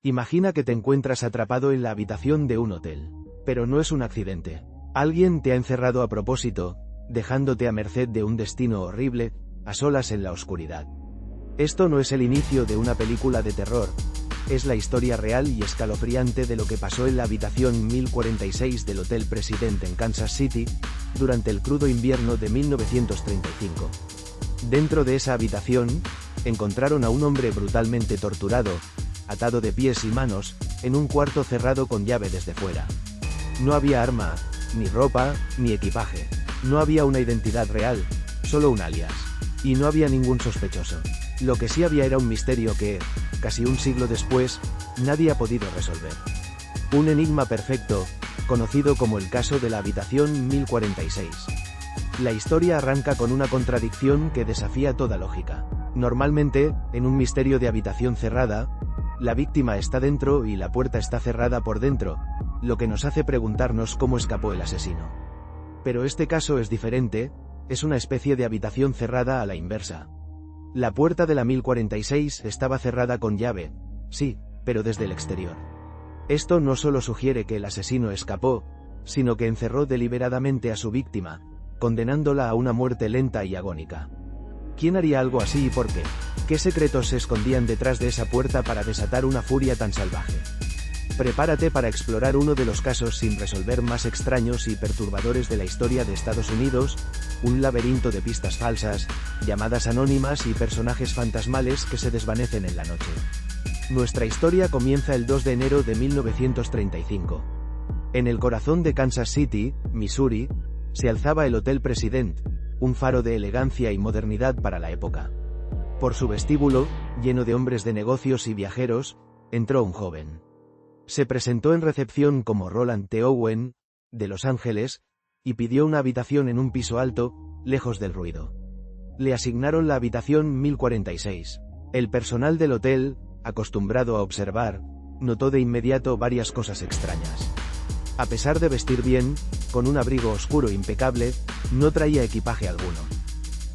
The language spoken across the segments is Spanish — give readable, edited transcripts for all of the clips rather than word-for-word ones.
Imagina que te encuentras atrapado en la habitación de un hotel. Pero no es un accidente. Alguien te ha encerrado a propósito, dejándote a merced de un destino horrible, a solas en la oscuridad. Esto no es el inicio de una película de terror, es la historia real y escalofriante de lo que pasó en la habitación 1046 del Hotel President en Kansas City, durante el crudo invierno de 1935. Dentro de esa habitación, encontraron a un hombre brutalmente torturado, atado de pies y manos, en un cuarto cerrado con llave desde fuera. No había arma, ni ropa, ni equipaje. No había una identidad real, solo un alias. Y no había ningún sospechoso. Lo que sí había era un misterio que, casi un siglo después, nadie ha podido resolver. Un enigma perfecto, conocido como el caso de la habitación 1046. La historia arranca con una contradicción que desafía toda lógica. Normalmente, en un misterio de habitación cerrada, la víctima está dentro y la puerta está cerrada por dentro, lo que nos hace preguntarnos cómo escapó el asesino. Pero este caso es diferente, es una especie de habitación cerrada a la inversa. La puerta de la 1046 estaba cerrada con llave, sí, pero desde el exterior. Esto no solo sugiere que el asesino escapó, sino que encerró deliberadamente a su víctima, condenándola a una muerte lenta y agónica. ¿Quién haría algo así y por qué? ¿Qué secretos se escondían detrás de esa puerta para desatar una furia tan salvaje? Prepárate para explorar uno de los casos sin resolver más extraños y perturbadores de la historia de Estados Unidos, un laberinto de pistas falsas, llamadas anónimas y personajes fantasmales que se desvanecen en la noche. Nuestra historia comienza el 2 de enero de 1935. En el corazón de Kansas City, Missouri, se alzaba el Hotel President, un faro de elegancia y modernidad para la época. Por su vestíbulo, lleno de hombres de negocios y viajeros, entró un joven. Se presentó en recepción como Roland T. Owen, de Los Ángeles, y pidió una habitación en un piso alto, lejos del ruido. Le asignaron la habitación 1046. El personal del hotel, acostumbrado a observar, notó de inmediato varias cosas extrañas. A pesar de vestir bien, con un abrigo oscuro impecable, no traía equipaje alguno.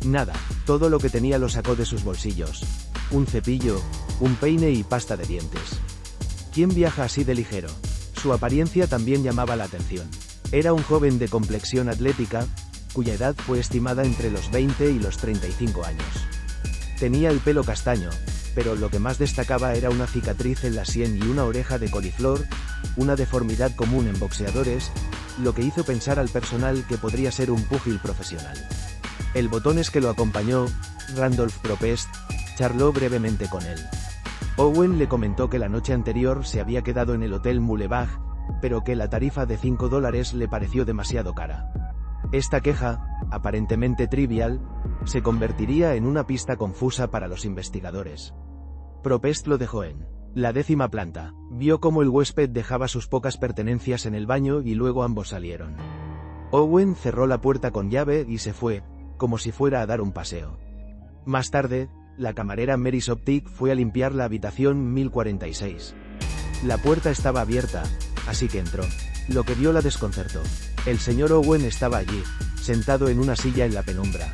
Nada, todo lo que tenía lo sacó de sus bolsillos. Un cepillo, un peine y pasta de dientes. ¿Quién viaja así de ligero? Su apariencia también llamaba la atención. Era un joven de complexión atlética, cuya edad fue estimada entre los 20 y los 35 años. Tenía el pelo castaño, pero lo que más destacaba era una cicatriz en la sien y una oreja de coliflor, una deformidad común en boxeadores, lo que hizo pensar al personal que podría ser un púgil profesional. El botones que lo acompañó, Randolph Propest, charló brevemente con él. Owen le comentó que la noche anterior se había quedado en el Hotel Mulebach, pero que la tarifa de $5 le pareció demasiado cara. Esta queja, aparentemente trivial, se convertiría en una pista confusa para los investigadores. Propest lo dejó en la 10ª planta, vio cómo el huésped dejaba sus pocas pertenencias en el baño y luego ambos salieron. Owen cerró la puerta con llave y se fue, como si fuera a dar un paseo. Más tarde, la camarera Mary Soptic fue a limpiar la habitación 1046. La puerta estaba abierta, así que entró. Lo que vio la desconcertó. El señor Owen estaba allí, sentado en una silla en la penumbra.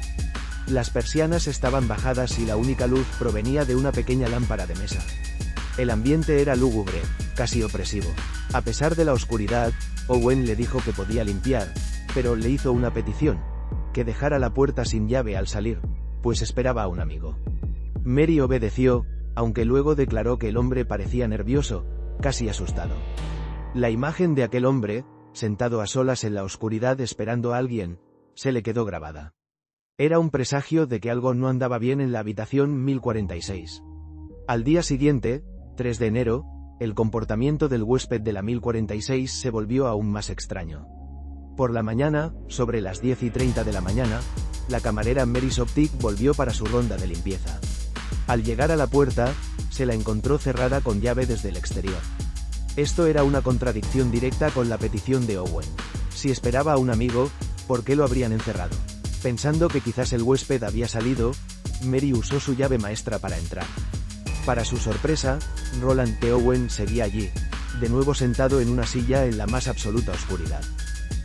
Las persianas estaban bajadas y la única luz provenía de una pequeña lámpara de mesa. El ambiente era lúgubre, casi opresivo. A pesar de la oscuridad, Owen le dijo que podía limpiar, pero le hizo una petición: que dejara la puerta sin llave al salir, pues esperaba a un amigo. Mary obedeció, aunque luego declaró que el hombre parecía nervioso, casi asustado. La imagen de aquel hombre, sentado a solas en la oscuridad esperando a alguien, se le quedó grabada. Era un presagio de que algo no andaba bien en la habitación 1046. Al día siguiente, 3 de enero, el comportamiento del huésped de la 1046 se volvió aún más extraño. Por la mañana, sobre las 10:30 de la mañana, la camarera Mary Soptic volvió para su ronda de limpieza. Al llegar a la puerta, se la encontró cerrada con llave desde el exterior. Esto era una contradicción directa con la petición de Owen. Si esperaba a un amigo, ¿por qué lo habrían encerrado? Pensando que quizás el huésped había salido, Mary usó su llave maestra para entrar. Para su sorpresa, Roland T. Owen seguía allí, de nuevo sentado en una silla en la más absoluta oscuridad.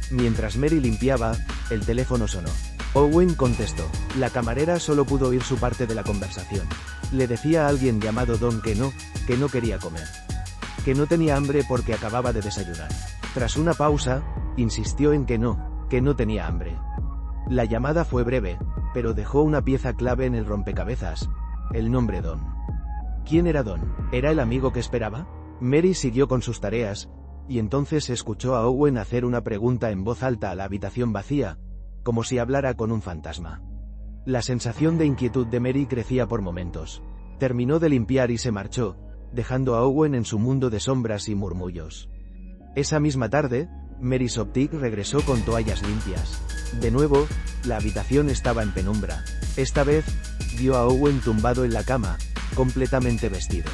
Mientras Mary limpiaba, el teléfono sonó. Owen contestó. La camarera solo pudo oír su parte de la conversación. Le decía a alguien llamado Don que no quería comer. que no tenía hambre porque acababa de desayunar. Tras una pausa, insistió en que no tenía hambre. La llamada fue breve, pero dejó una pieza clave en el rompecabezas: el nombre Don. ¿Quién era Don? ¿Era el amigo que esperaba? Mary siguió con sus tareas, y entonces escuchó a Owen hacer una pregunta en voz alta a la habitación vacía, como si hablara con un fantasma. La sensación de inquietud de Mary crecía por momentos. Terminó de limpiar y se marchó, dejando a Owen en su mundo de sombras y murmullos. Esa misma tarde, Mary Soptic regresó con toallas limpias. De nuevo, la habitación estaba en penumbra. Esta vez, vio a Owen tumbado en la cama, completamente vestido.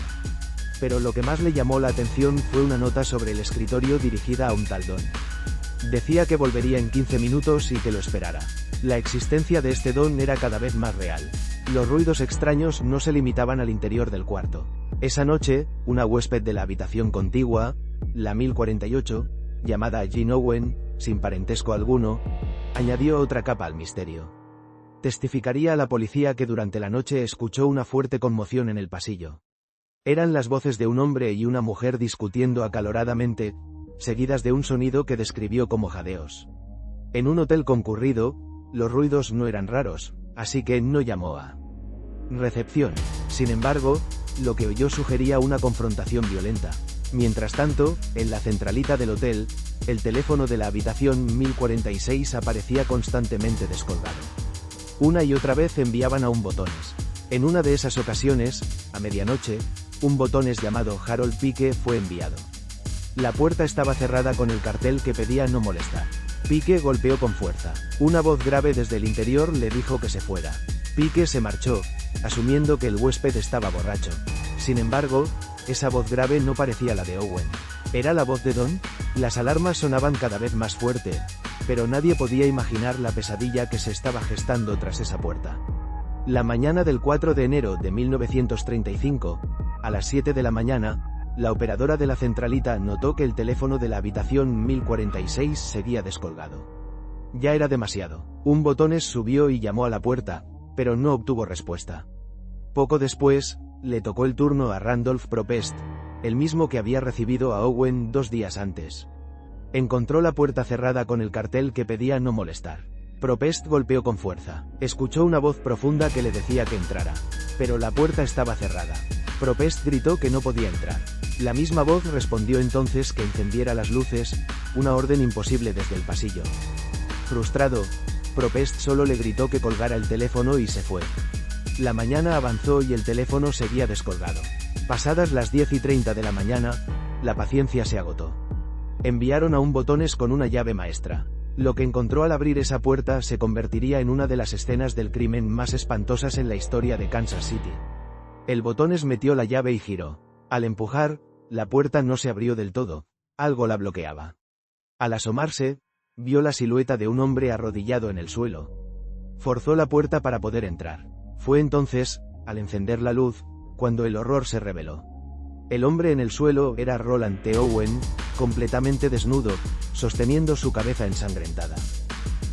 Pero lo que más le llamó la atención fue una nota sobre el escritorio dirigida a un tal Don. Decía que volvería en 15 minutos y que lo esperara. La existencia de este Don era cada vez más real. Los ruidos extraños no se limitaban al interior del cuarto. Esa noche, una huésped de la habitación contigua, la 1048, llamada Jean Owen, sin parentesco alguno, añadió otra capa al misterio. Testificaría a la policía que durante la noche escuchó una fuerte conmoción en el pasillo. Eran las voces de un hombre y una mujer discutiendo acaloradamente, seguidas de un sonido que describió como jadeos. En un hotel concurrido, los ruidos no eran raros, así que no llamó a recepción. Sin embargo, lo que oyó sugería una confrontación violenta. Mientras tanto, en la centralita del hotel, el teléfono de la habitación 1046 aparecía constantemente descolgado. Una y otra vez enviaban a un botones. En una de esas ocasiones, a medianoche, un botones llamado Harold Pike fue enviado. La puerta estaba cerrada con el cartel que pedía no molestar. Pike golpeó con fuerza. Una voz grave desde el interior le dijo que se fuera. Pike se marchó, asumiendo que el huésped estaba borracho. Sin embargo, esa voz grave no parecía la de Owen. ¿Era la voz de Don? Las alarmas sonaban cada vez más fuerte, pero nadie podía imaginar la pesadilla que se estaba gestando tras esa puerta. La mañana del 4 de enero de 1935, a las 7 de la mañana, la operadora de la centralita notó que el teléfono de la habitación 1046 seguía descolgado. Ya era demasiado. Un botones subió y llamó a la puerta, pero no obtuvo respuesta. Poco después, le tocó el turno a Randolph Propest, el mismo que había recibido a Owen 2 días antes. Encontró la puerta cerrada con el cartel que pedía no molestar. Propest golpeó con fuerza. Escuchó una voz profunda que le decía que entrara. Pero la puerta estaba cerrada. Propest gritó que no podía entrar. La misma voz respondió entonces que encendiera las luces, una orden imposible desde el pasillo. Frustrado, Propest solo le gritó que colgara el teléfono y se fue. La mañana avanzó y el teléfono seguía descolgado. Pasadas las 10:30 de la mañana, la paciencia se agotó. Enviaron a un botones con una llave maestra. Lo que encontró al abrir esa puerta se convertiría en una de las escenas del crimen más espantosas en la historia de Kansas City. El botones metió la llave y giró. Al empujar, la puerta no se abrió del todo, algo la bloqueaba. Al asomarse, vio la silueta de un hombre arrodillado en el suelo. Forzó la puerta para poder entrar. Fue entonces, al encender la luz, cuando el horror se reveló. El hombre en el suelo era Roland T. Owen, completamente desnudo, sosteniendo su cabeza ensangrentada.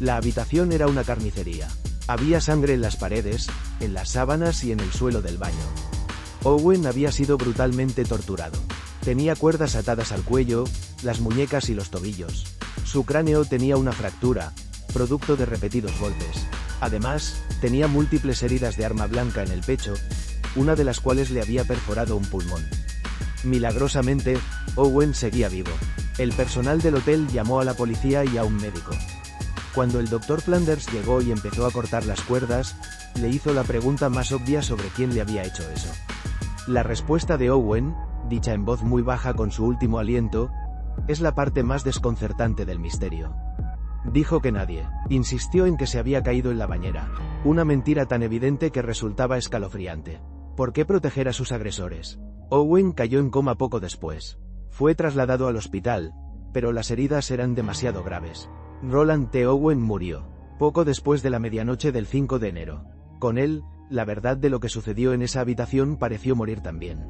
La habitación era una carnicería. Había sangre en las paredes, en las sábanas y en el suelo del baño. Owen había sido brutalmente torturado. Tenía cuerdas atadas al cuello, las muñecas y los tobillos. Su cráneo tenía una fractura, producto de repetidos golpes. Además, tenía múltiples heridas de arma blanca en el pecho, una de las cuales le había perforado un pulmón. Milagrosamente, Owen seguía vivo. El personal del hotel llamó a la policía y a un médico. Cuando el Dr. Flanders llegó y empezó a cortar las cuerdas, le hizo la pregunta más obvia sobre quién le había hecho eso. La respuesta de Owen, dicha en voz muy baja con su último aliento, es la parte más desconcertante del misterio. Dijo que nadie. Insistió en que se había caído en la bañera. Una mentira tan evidente que resultaba escalofriante. ¿Por qué proteger a sus agresores? Owen cayó en coma poco después. Fue trasladado al hospital, pero las heridas eran demasiado graves. Roland T. Owen murió poco después de la medianoche del 5 de enero. Con él, la verdad de lo que sucedió en esa habitación pareció morir también.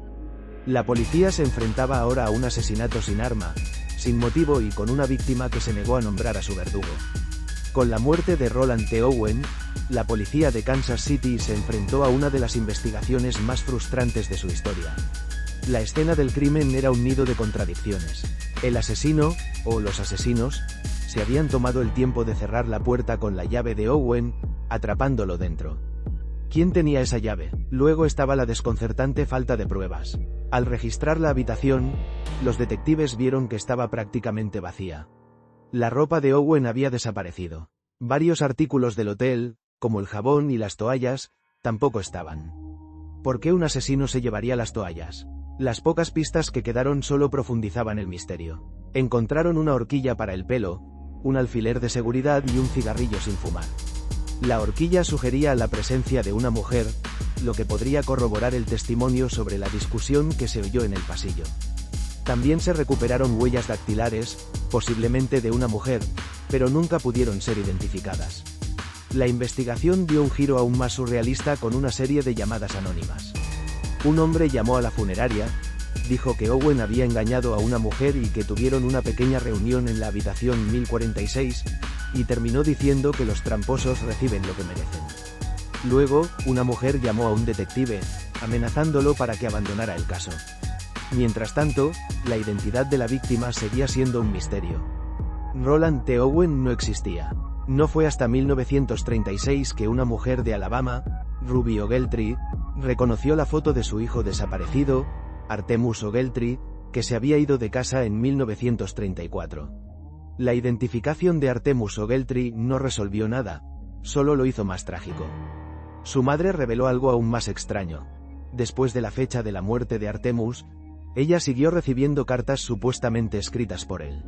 La policía se enfrentaba ahora a un asesinato sin arma, sin motivo y con una víctima que se negó a nombrar a su verdugo. Con la muerte de Roland T. Owen, la policía de Kansas City se enfrentó a una de las investigaciones más frustrantes de su historia. La escena del crimen era un nido de contradicciones. El asesino, o los asesinos, se habían tomado el tiempo de cerrar la puerta con la llave de Owen, atrapándolo dentro. ¿Quién tenía esa llave? Luego estaba la desconcertante falta de pruebas. Al registrar la habitación, los detectives vieron que estaba prácticamente vacía. La ropa de Owen había desaparecido. Varios artículos del hotel, como el jabón y las toallas, tampoco estaban. ¿Por qué un asesino se llevaría las toallas? Las pocas pistas que quedaron solo profundizaban el misterio. Encontraron una horquilla para el pelo, un alfiler de seguridad y un cigarrillo sin fumar. La horquilla sugería la presencia de una mujer, lo que podría corroborar el testimonio sobre la discusión que se oyó en el pasillo. También se recuperaron huellas dactilares, posiblemente de una mujer, pero nunca pudieron ser identificadas. La investigación dio un giro aún más surrealista con una serie de llamadas anónimas. Un hombre llamó a la funeraria, dijo que Owen había engañado a una mujer y que tuvieron una pequeña reunión en la habitación 1046, y terminó diciendo que los tramposos reciben lo que merecen. Luego, una mujer llamó a un detective, amenazándolo para que abandonara el caso. Mientras tanto, la identidad de la víctima seguía siendo un misterio. Roland T. Owen no existía. No fue hasta 1936 que una mujer de Alabama, Ruby Ogletree, reconoció la foto de su hijo desaparecido, Artemus Ogletree, que se había ido de casa en 1934. La identificación de Artemus Ogletree no resolvió nada, solo lo hizo más trágico. Su madre reveló algo aún más extraño. Después de la fecha de la muerte de Artemus, ella siguió recibiendo cartas supuestamente escritas por él.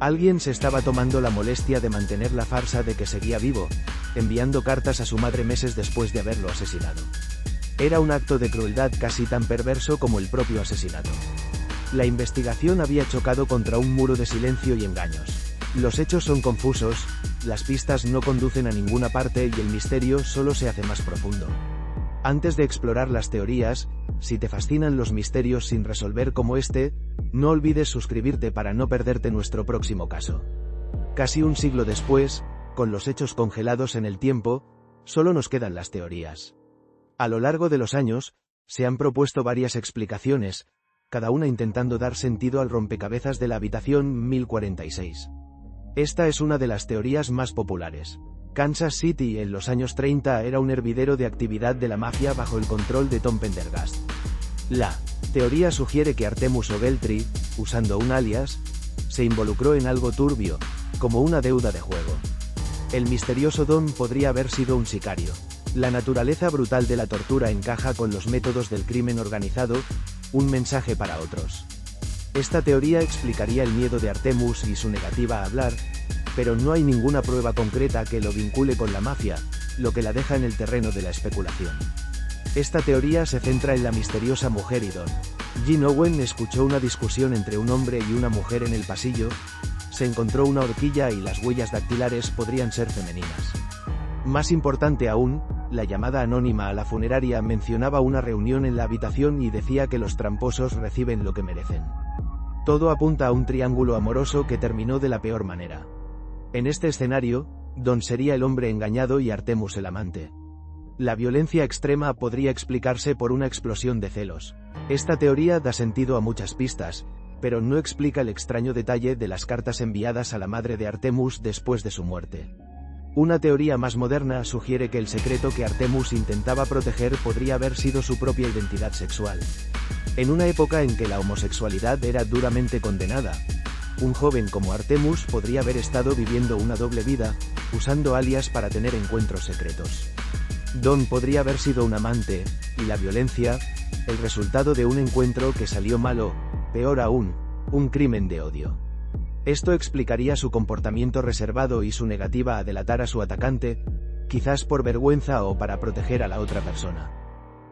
Alguien se estaba tomando la molestia de mantener la farsa de que seguía vivo, enviando cartas a su madre meses después de haberlo asesinado. Era un acto de crueldad casi tan perverso como el propio asesinato. La investigación había chocado contra un muro de silencio y engaños. Los hechos son confusos, las pistas no conducen a ninguna parte y el misterio solo se hace más profundo. Antes de explorar las teorías, si te fascinan los misterios sin resolver como este, no olvides suscribirte para no perderte nuestro próximo caso. Casi un siglo después, con los hechos congelados en el tiempo, solo nos quedan las teorías. A lo largo de los años, se han propuesto varias explicaciones, cada una intentando dar sentido al rompecabezas de la habitación 1046. Esta es una de las teorías más populares. Kansas City en los años 30 era un hervidero de actividad de la mafia bajo el control de Tom Pendergast. La teoría sugiere que Artemus Ogletree, usando un alias, se involucró en algo turbio, como una deuda de juego. El misterioso Don podría haber sido un sicario. La naturaleza brutal de la tortura encaja con los métodos del crimen organizado, un mensaje para otros. Esta teoría explicaría el miedo de Artemus y su negativa a hablar, pero no hay ninguna prueba concreta que lo vincule con la mafia, lo que la deja en el terreno de la especulación. Esta teoría se centra en la misteriosa mujer y Don. Gene Owen escuchó una discusión entre un hombre y una mujer en el pasillo, se encontró una horquilla y las huellas dactilares podrían ser femeninas. Más importante aún, la llamada anónima a la funeraria mencionaba una reunión en la habitación y decía que los tramposos reciben lo que merecen. Todo apunta a un triángulo amoroso que terminó de la peor manera. En este escenario, Don sería el hombre engañado y Artemus el amante. La violencia extrema podría explicarse por una explosión de celos. Esta teoría da sentido a muchas pistas, pero no explica el extraño detalle de las cartas enviadas a la madre de Artemus después de su muerte. Una teoría más moderna sugiere que el secreto que Artemus intentaba proteger podría haber sido su propia identidad sexual. En una época en que la homosexualidad era duramente condenada, un joven como Artemus podría haber estado viviendo una doble vida, usando alias para tener encuentros secretos. Don podría haber sido un amante, y la violencia, el resultado de un encuentro que salió mal o, peor aún, un crimen de odio. Esto explicaría su comportamiento reservado y su negativa a delatar a su atacante, quizás por vergüenza o para proteger a la otra persona.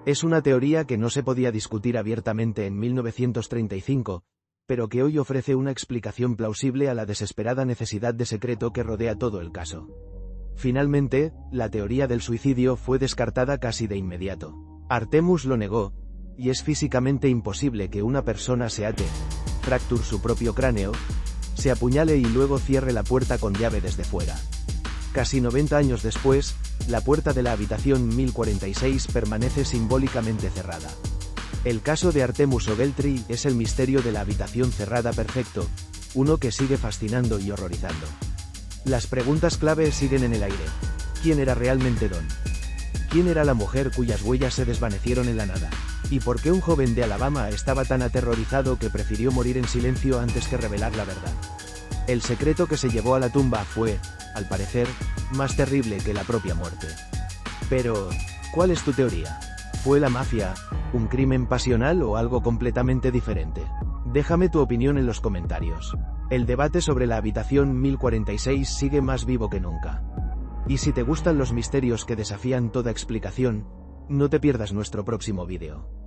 Es una teoría que no se podía discutir abiertamente en 1935, pero que hoy ofrece una explicación plausible a la desesperada necesidad de secreto que rodea todo el caso. Finalmente, la teoría del suicidio fue descartada casi de inmediato. Artemus lo negó, y es físicamente imposible que una persona se ate, fracture su propio cráneo, se apuñale y luego cierre la puerta con llave desde fuera. Casi 90 años después, la puerta de la habitación 1046 permanece simbólicamente cerrada. El caso de Artemus Ogletree es el misterio de la habitación cerrada perfecto, uno que sigue fascinando y horrorizando. Las preguntas clave siguen en el aire. ¿Quién era realmente Dawn? ¿Quién era la mujer cuyas huellas se desvanecieron en la nada? ¿Y por qué un joven de Alabama estaba tan aterrorizado que prefirió morir en silencio antes que revelar la verdad? El secreto que se llevó a la tumba fue, al parecer, más terrible que la propia muerte. Pero, ¿cuál es tu teoría? ¿Fue la mafia, un crimen pasional o algo completamente diferente? Déjame tu opinión en los comentarios. El debate sobre la habitación 1046 sigue más vivo que nunca. Y si te gustan los misterios que desafían toda explicación, no te pierdas nuestro próximo vídeo.